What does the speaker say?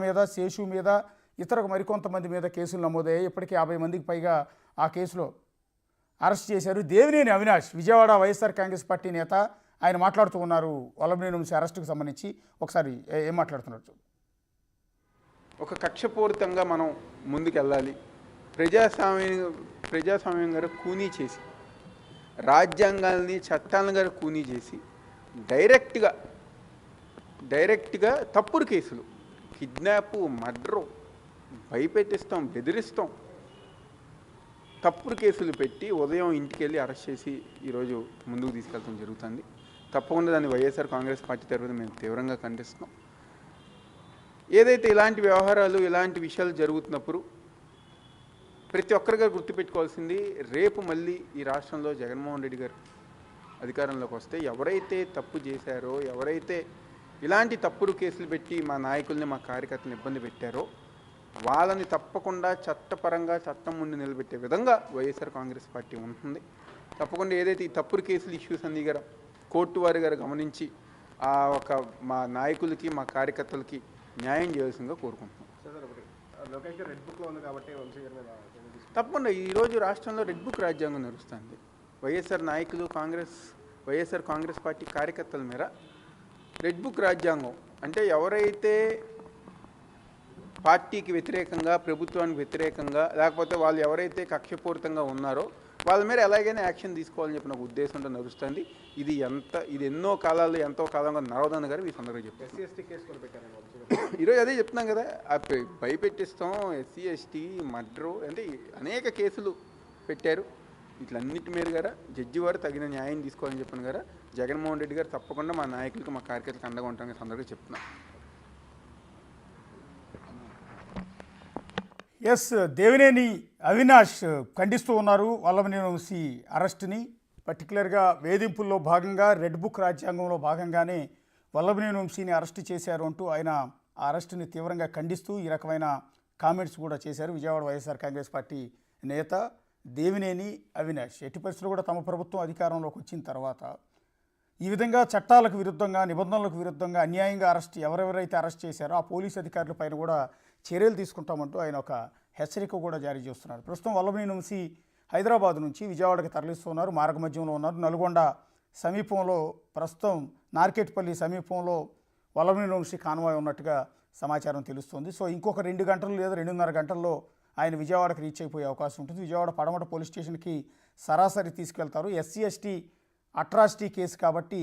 మీద శేషు మీద ఇతర మరికొంతమంది మీద కేసులు నమోదయ్యాయి. ఇప్పటికీ 50 మందికి పైగా ఆ కేసులో అరెస్ట్ చేశారు. దేవినేని అవినాష్ విజయవాడ వైఎస్ఆర్ కాంగ్రెస్ పార్టీ నేత ఆయన మాట్లాడుతూ ఉన్నారు. వల్లభనేని వంశీ అరెస్టుకు సంబంధించి ఒకసారి ఏం మాట్లాడుతున్నారు? ఒక కక్షపూరితంగా మనం ముందుకెళ్ళాలి. ప్రజాస్వామ్యం గారు కూనీ చేసి, రాజ్యాంగాల్ని చట్టాలను గారు కూనీ చేసి డైరెక్ట్గా తప్పుడు కేసులు, కిడ్నాప్, మర్డరు, భయపెట్టిస్తాం, బెదిరిస్తాం, తప్పుడు కేసులు పెట్టి ఉదయం ఇంటికి వెళ్ళి అరెస్ట్ చేసి ఈరోజు ముందుకు తీసుకెళ్తాం జరుగుతుంది. తప్పకుండా దాన్ని వైఎస్ఆర్ కాంగ్రెస్ పార్టీ తరఫున మేము తీవ్రంగా ఖండిస్తున్నాం. ఏదైతే ఇలాంటి వ్యవహారాలు, ఇలాంటి విషయాలు జరుగుతున్నప్పుడు ప్రతి ఒక్కరిగా గుర్తుపెట్టుకోవాల్సింది, రేపు మళ్ళీ ఈ రాష్ట్రంలో జగన్మోహన్ రెడ్డి గారు అధికారంలోకి వస్తే ఎవరైతే తప్పు చేశారో, ఎవరైతే ఇలాంటి తప్పుడు కేసులు పెట్టి మా నాయకుల్ని, మా కార్యకర్తలను ఇబ్బంది పెట్టారో వాళ్ళని తప్పకుండా చట్టపరంగా చట్టం ముందు నిలబెట్టే విధంగా వైఎస్ఆర్ కాంగ్రెస్ పార్టీ ఉంటుంది. తప్పకుండా ఏదైతే ఈ తప్పుడు కేసులు ఇష్యూస్ అన్నీ గారు కోర్టు వారి గారు గమనించి మా నాయకులకి, మా కార్యకర్తలకి న్యాయం చేయాల్సిందిగా కోరుకుంటున్నాం. తప్పకుండా ఈరోజు రాష్ట్రంలో రెడ్ బుక్ రాజ్యాంగం నడుస్తుంది. వైఎస్ఆర్ కాంగ్రెస్ పార్టీ కార్యకర్తల మేర రెడ్ బుక్ రాజ్యాంగం అంటే ఎవరైతే పార్టీకి వ్యతిరేకంగా, ప్రభుత్వానికి వ్యతిరేకంగా, లేకపోతే వాళ్ళు ఎవరైతే కక్షపూరితంగా ఉన్నారో వాళ్ళ మీద ఎలాగైనా యాక్షన్ తీసుకోవాలని చెప్పిన ఒక ఉద్దేశంతో నడుస్తుంది. ఇది ఎన్నో కాలాల్లో ఎంతో కాలంగా నరవదన్న గారు ఈ సందర్భంగా చెప్పారు. ఎస్సీ కేసు కూడా పెట్టారు. ఈరోజు అదే చెప్తున్నాం కదా, భయపెట్టిస్తాం, ఎస్సీ ఎస్టీ మర్డరు అంటే అనేక కేసులు పెట్టారు. వీటిలన్నిటి మీద గారా జడ్జి వారు తగిన న్యాయం తీసుకోవాలని చెప్పిన గారా జగన్మోహన్ రెడ్డి గారు తప్పకుండా మా నాయకులకు, మా కార్యకర్తలకు అండగా ఉంటామని సందర్భంగా చెప్తున్నాం. ఎస్, దేవినేని అవినాష్ ఖండిస్తూ ఉన్నారు వల్లభనేని వంశీ అరెస్టుని. పర్టికులర్గా వేధింపుల్లో భాగంగా రెడ్ బుక్ రాజ్యాంగంలో భాగంగానే వల్లభనేని వంశీని అరెస్టు చేశారు అంటూ ఆయన ఆ అరెస్టుని తీవ్రంగా ఖండిస్తూ ఈ రకమైన కామెంట్స్ కూడా చేశారు. విజయవాడ వైఎస్ఆర్ కాంగ్రెస్ పార్టీ నేత దేవినేని అవినాష్ ఎట్టి పరిస్థితుల్లో కూడా తమ ప్రభుత్వం అధికారంలోకి వచ్చిన తర్వాత ఈ విధంగా చట్టాలకు విరుద్ధంగా, నిబంధనలకు విరుద్ధంగా అన్యాయంగా ఎవరెవరైతే అరెస్ట్ చేశారో ఆ పోలీసు అధికారుల పైన కూడా చర్యలు తీసుకుంటామంటూ ఆయన ఒక హెచ్చరిక కూడా జారీ చేస్తున్నారు. ప్రస్తుతం వల్లభనేని వంశీ హైదరాబాద్ నుంచి విజయవాడకి తరలిస్తున్నారు. మార్గ మధ్యంలో ఉన్నారు. నల్గొండ సమీపంలో, ప్రస్తుతం నార్కెట్పల్లి సమీపంలో వల్లభనేని వంశీ కాన్వాయ్ ఉన్నట్టుగా సమాచారం తెలుస్తుంది. సో ఇంకొక 2 గంటలు లేదా 2:30 గంటల్లో ఆయన విజయవాడకి రీచ్ అయిపోయే అవకాశం ఉంటుంది. విజయవాడ పడమట పోలీస్ స్టేషన్కి సరాసరి తీసుకెళ్తారు. ఎస్సీ ఎస్టీ అట్రాసిటీ కేసు కాబట్టి